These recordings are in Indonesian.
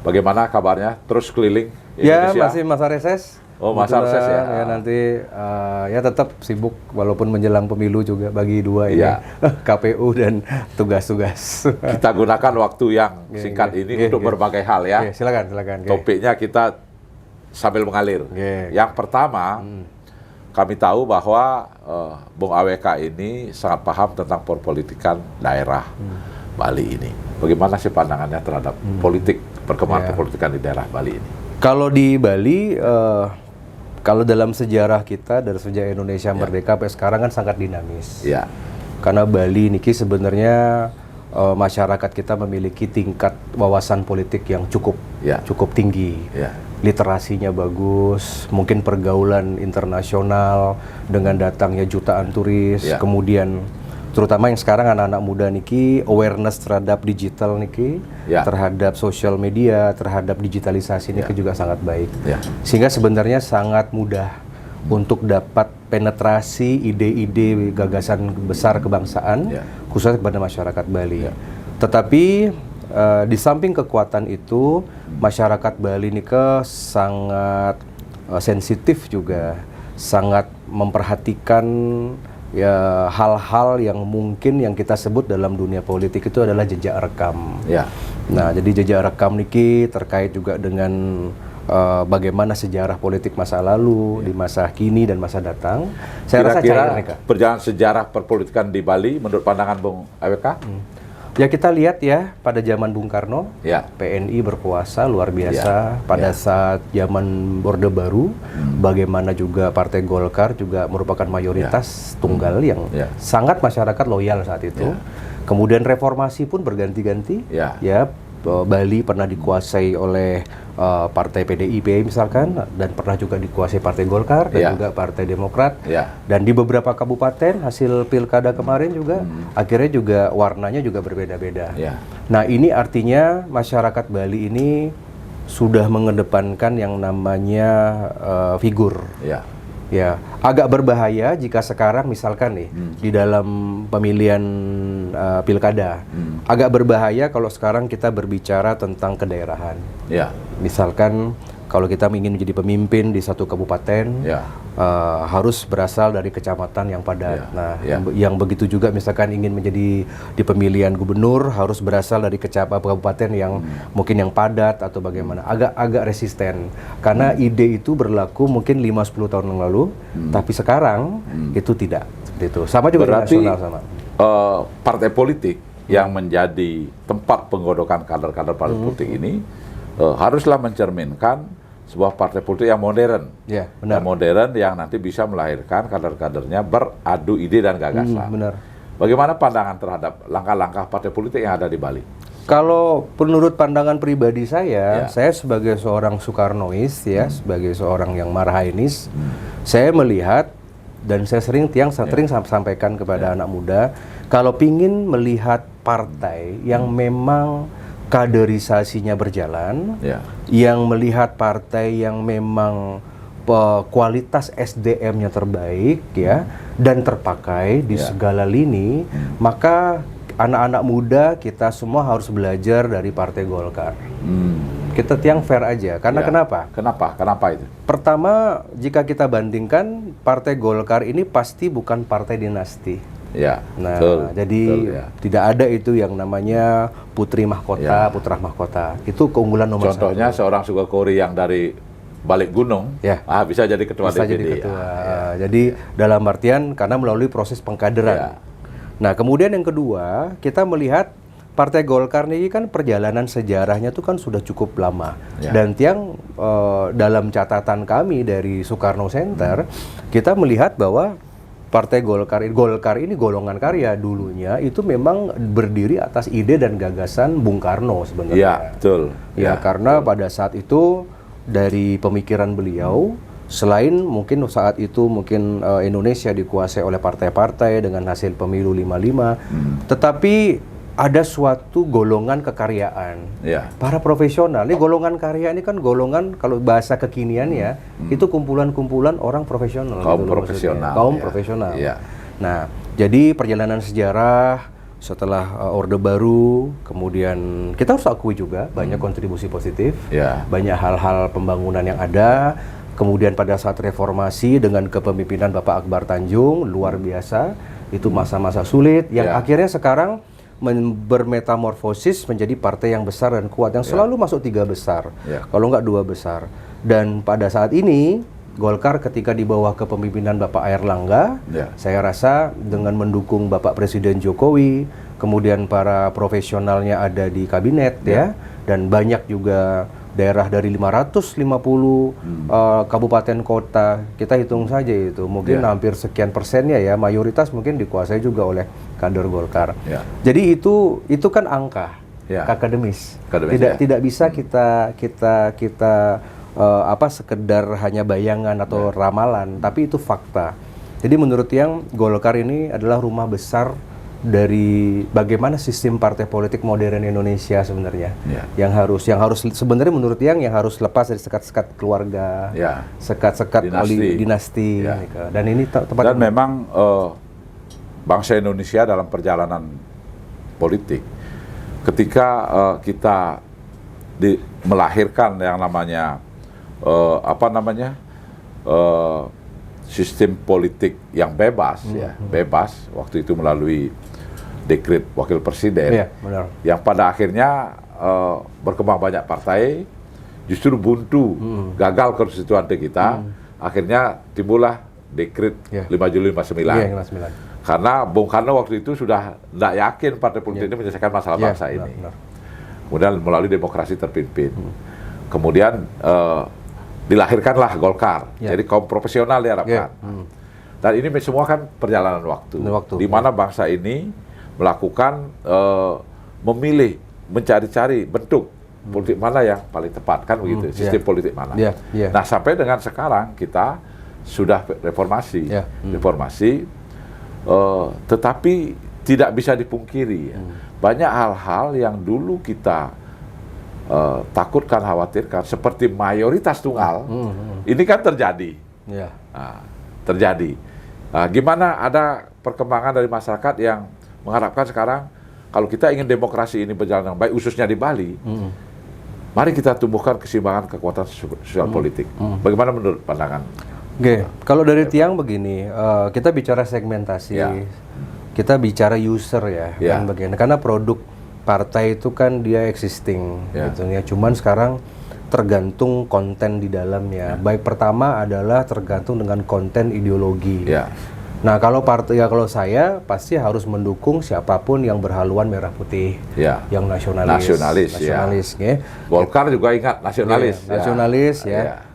Bagaimana kabarnya? Terus keliling Ya, Indonesia? masih masa reses. Oh, masa reses ya. Ya nanti ya tetap sibuk walaupun menjelang pemilu juga bagi dua ini. Iya. KPU dan tugas-tugas. Kita gunakan waktu yang singkat ini untuk berbagai hal ya. Silakan. Topiknya kita sambil mengalir. Oke. Yang pertama, kami tahu bahwa Bung AWK ini sangat paham tentang perpolitikan daerah Bali ini. Bagaimana sih pandangannya terhadap politik, perkembangan perpolitikan di daerah Bali ini? Kalau di Bali, kalau dalam sejarah kita dari sejak Indonesia merdeka sampai sekarang kan sangat dinamis. Ya. Karena Bali niki sebenarnya masyarakat kita memiliki tingkat wawasan politik yang cukup tinggi. Ya. Literasinya bagus, mungkin pergaulan internasional dengan datangnya jutaan turis, kemudian terutama yang sekarang anak-anak muda niki awareness terhadap digital niki, terhadap sosial media, terhadap digitalisasi niki juga sangat baik. Sehingga sebenarnya sangat mudah untuk dapat penetrasi ide-ide gagasan besar kebangsaan khususnya kepada masyarakat Bali. Tetapi di samping kekuatan itu, masyarakat Bali niki sangat sensitif juga, sangat memperhatikan ya hal-hal yang mungkin yang kita sebut dalam dunia politik itu adalah jejak rekam. Nah, jadi jejak rekam niki terkait juga dengan bagaimana sejarah politik masa lalu, di masa kini dan masa datang. Saya rasa Kira-kira perjalanan sejarah perpolitikan di Bali menurut pandangan Bung AWK? Ya kita lihat ya pada zaman Bung Karno, PNI berkuasa luar biasa. Pada saat zaman Orde Baru, bagaimana juga Partai Golkar juga merupakan mayoritas tunggal yang sangat masyarakat loyal saat itu. Kemudian reformasi pun berganti-ganti. Ya, Bali pernah dikuasai oleh Partai PDIP misalkan, dan pernah juga dikuasai Partai Golkar dan juga Partai Demokrat. Dan di beberapa kabupaten hasil pilkada kemarin juga akhirnya juga warnanya juga berbeda-beda. Nah, ini artinya masyarakat Bali ini sudah mengedepankan yang namanya figur. Ya, agak berbahaya jika sekarang misalkan nih di dalam pemilihan pilkada, agak berbahaya kalau sekarang kita berbicara tentang kedaerahan. Misalkan kalau kita ingin menjadi pemimpin di satu kabupaten, harus berasal dari kecamatan yang padat. Nah, yang begitu juga misalkan ingin menjadi di pemilihan gubernur, harus berasal dari kabupaten yang mungkin yang padat atau bagaimana. Agak resisten. Karena ide itu berlaku mungkin 5-10 tahun yang lalu, tapi sekarang itu tidak. Itu sama juga berarti, dengan nasional sama. Partai politik yang menjadi tempat penggodokan kader-kader partai politik ini haruslah mencerminkan sebuah partai politik yang modern, yang modern yang nanti bisa melahirkan kader-kadernya beradu ide dan gagasan. Bagaimana pandangan terhadap langkah-langkah partai politik yang ada di Bali? Kalau menurut pandangan pribadi saya sebagai seorang Soekarnois sebagai seorang yang Marhainis, saya melihat dan saya sering sampaikan kepada anak muda, kalau pingin melihat partai yang memang kaderisasinya berjalan, yang melihat partai yang memang kualitas SDM-nya terbaik dan terpakai di segala lini, maka anak-anak muda kita semua harus belajar dari Partai Golkar. Kita tiang fair aja, karena kenapa? Kenapa itu? Pertama, jika kita bandingkan, Partai Golkar ini pasti bukan partai dinasti. Nah, jadi tidak ada itu yang namanya putri mahkota, putra mahkota. Itu keunggulan nomor satu. Contohnya seorang Sugakori yang dari balik gunung, bisa jadi ketua DPD. Jadi dalam artian karena melalui proses pengkaderan. Nah, kemudian yang kedua, kita melihat Partai Golkar ini kan perjalanan sejarahnya itu kan sudah cukup lama. Dan tiang dalam catatan kami dari Soekarno Center, kita melihat bahwa Partai Golkar ini golongan karya dulunya itu memang berdiri atas ide dan gagasan Bung Karno sebenarnya. Karena pada saat itu dari pemikiran beliau, selain mungkin saat itu Indonesia dikuasai oleh partai-partai dengan hasil pemilu 55, tetapi ada suatu golongan kekaryaan. Para profesional, ini golongan karya ini kan golongan kalau bahasa kekinian itu kumpulan-kumpulan orang profesional. Kaum profesional. Kaum profesional. Nah, jadi perjalanan sejarah setelah Orde Baru, kemudian kita harus akui juga banyak kontribusi positif, banyak hal-hal pembangunan yang ada. Kemudian pada saat reformasi dengan kepemimpinan Bapak Akbar Tanjung, luar biasa, itu masa-masa sulit yang akhirnya sekarang bermetamorfosis menjadi partai yang besar dan kuat, yang selalu masuk 3 besar, kalau nggak 2 besar. Dan pada saat ini Golkar ketika di bawah kepemimpinan Bapak Airlangga, saya rasa dengan mendukung Bapak Presiden Jokowi, kemudian para profesionalnya ada di kabinet dan banyak juga daerah dari 550 kabupaten kota, kita hitung saja itu mungkin hampir sekian persennya ya, mayoritas mungkin dikuasai juga oleh kader Golkar. Jadi itu kan angka akademis. Tidak bisa kita sekedar hanya bayangan atau ramalan, tapi itu fakta. Jadi menurut yang Golkar ini adalah rumah besar dari bagaimana sistem partai politik modern Indonesia sebenarnya. Yang harus sebenarnya menurut yang harus lepas dari sekat-sekat keluarga, sekat-sekat dinasti. Dan ini dan memang bangsa Indonesia dalam perjalanan politik ketika kita melahirkan yang namanya sistem politik yang bebas, bebas waktu itu melalui dekret wakil presiden, yang pada akhirnya berkembang banyak partai, justru buntu, gagal konstituante kita, akhirnya timbullah dekret 5 Juli 59. Karena Bung Karno waktu itu sudah tidak yakin partai politik ini menyelesaikan masalah bangsa ini. Kemudian melalui demokrasi terpimpin. Kemudian dilahirkanlah Golkar, jadi kaum profesional diharapkan. Dan ini semua kan perjalanan waktu. Di mana bangsa ini melakukan, memilih, mencari-cari bentuk politik mana yang paling tepat, kan begitu, sistem politik mana. Nah sampai dengan sekarang kita sudah reformasi, tetapi tidak bisa dipungkiri banyak hal-hal yang dulu kita takutkan, khawatirkan, seperti mayoritas tunggal, ini kan terjadi. Terjadi. Gimana ada perkembangan dari masyarakat yang mengharapkan sekarang, kalau kita ingin demokrasi ini berjalan dengan baik, khususnya di Bali, mari kita tumbuhkan keseimbangan kekuatan sosial politik. Bagaimana menurut pandangan? Kalau dari Tiang begini, kita bicara segmentasi, kita bicara user kan bagian. Karena produk partai itu kan dia existing, gitu ya. Cuman sekarang tergantung konten di dalamnya. Baik pertama adalah tergantung dengan konten ideologi. Nah kalau kalau saya pasti harus mendukung siapapun yang berhaluan merah putih, yang nasionalis. Golkar juga ingat nasionalis,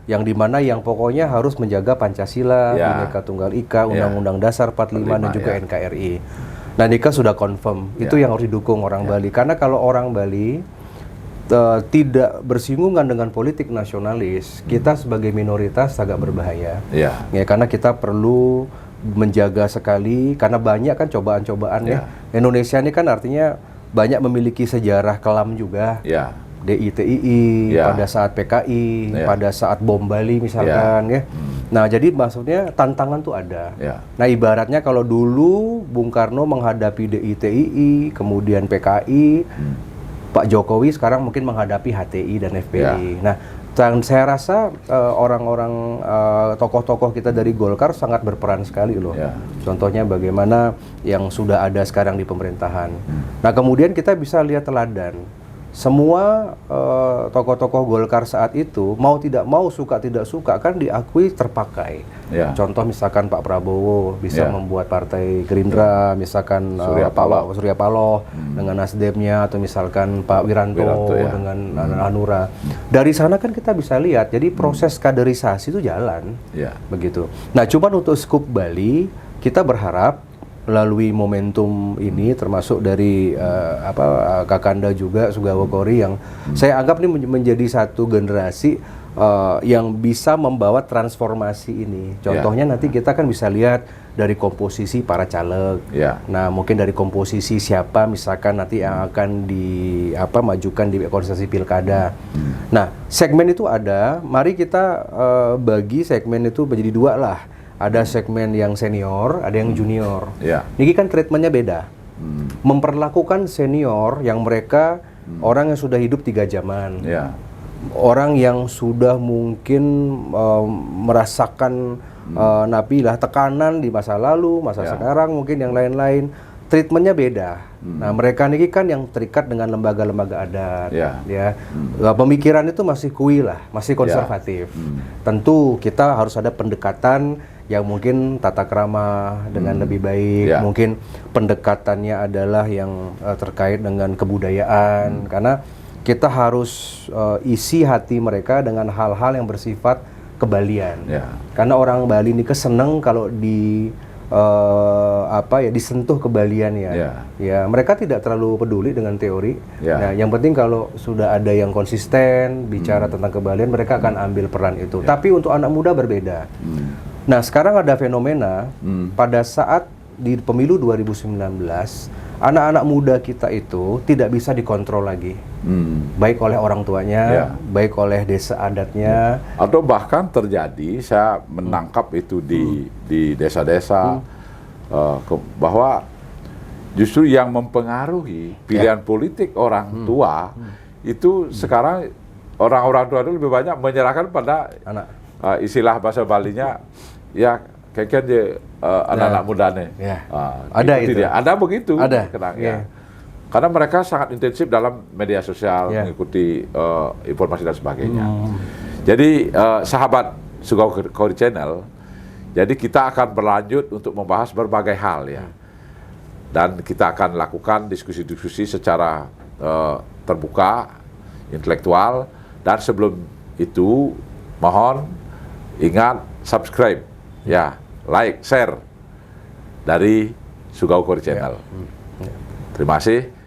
yang dimana yang pokoknya harus menjaga Pancasila, Bhinneka Tunggal Ika, Undang-Undang Dasar 45 dan juga NKRI. Nah, Nika sudah confirm, itu yang harus didukung orang Bali. Karena kalau orang Bali tidak bersinggungan dengan politik nasionalis, kita sebagai minoritas agak berbahaya. Karena kita perlu menjaga sekali, karena banyak kan cobaan-cobaan Indonesia ini kan artinya banyak memiliki sejarah kelam juga. DITII, pada saat PKI, pada saat bom Bali misalkan Nah, jadi maksudnya tantangan tuh ada. Nah, ibaratnya kalau dulu Bung Karno menghadapi DITII, kemudian PKI, Pak Jokowi sekarang mungkin menghadapi HTI dan FPI. Nah, dan saya rasa orang-orang tokoh-tokoh kita dari Golkar sangat berperan sekali loh. Contohnya bagaimana yang sudah ada sekarang di pemerintahan. Nah, kemudian kita bisa lihat teladan. Semua tokoh-tokoh Golkar saat itu mau tidak mau, suka tidak suka kan diakui terpakai. Contoh misalkan Pak Prabowo bisa membuat partai Gerindra, misalkan Surya Paloh dengan Nasdemnya, atau misalkan Pak Wiranto dengan Hanura. Dari sana kan kita bisa lihat, jadi proses kaderisasi itu jalan, begitu. Nah, cuma untuk skup Bali kita berharap melalui momentum ini, termasuk dari Kakanda juga Sugawa Kori, yang saya anggap ini menjadi satu generasi yang bisa membawa transformasi ini. Contohnya nanti kita kan bisa lihat dari komposisi para caleg. Nah, mungkin dari komposisi siapa misalkan nanti yang akan majukan di kontestasi pilkada. Nah, segmen itu ada. Mari kita bagi segmen itu menjadi 2 lah. Ada segmen yang senior, ada yang junior. Ini kan treatmentnya beda. memperlakukan senior yang mereka orang yang sudah hidup 3 zaman, orang yang sudah mungkin merasakan nabilah tekanan di masa lalu, masa sekarang, mungkin yang lain-lain, treatmentnya beda. Nah, mereka ini kan yang terikat dengan lembaga-lembaga adat, pemikiran itu masih kui lah, masih konservatif. Tentu kita harus ada pendekatan yang mungkin tata krama dengan lebih baik, mungkin pendekatannya adalah yang terkait dengan kebudayaan, karena kita harus isi hati mereka dengan hal-hal yang bersifat kebalian. Karena orang Bali ini keseneng kalau disentuh kebaliannya. Ya, mereka tidak terlalu peduli dengan teori. Nah, yang penting kalau sudah ada yang konsisten bicara tentang kebalian, mereka akan ambil peran itu. Tapi untuk anak muda berbeda. Nah, sekarang ada fenomena pada saat di pemilu 2019, anak-anak muda kita itu tidak bisa dikontrol lagi. Baik oleh orang tuanya, baik oleh desa adatnya. Atau bahkan terjadi, saya menangkap itu di desa-desa, bahwa justru yang mempengaruhi pilihan politik orang tua, itu sekarang orang-orang tua itu lebih banyak menyerahkan pada anak. Istilah bahasa Balinya, ya kayaknya dia anak-anak muda nih. Ada itu. Ada begitu. Ada. Karena mereka sangat intensif dalam media sosial, mengikuti informasi dan sebagainya. Jadi sahabat Sugao Kori Channel, jadi kita akan berlanjut untuk membahas berbagai hal ya. Dan kita akan lakukan diskusi-diskusi secara terbuka, intelektual, dan sebelum itu mohon ingat subscribe, like, share dari Sugao Kori Channel. Terima kasih.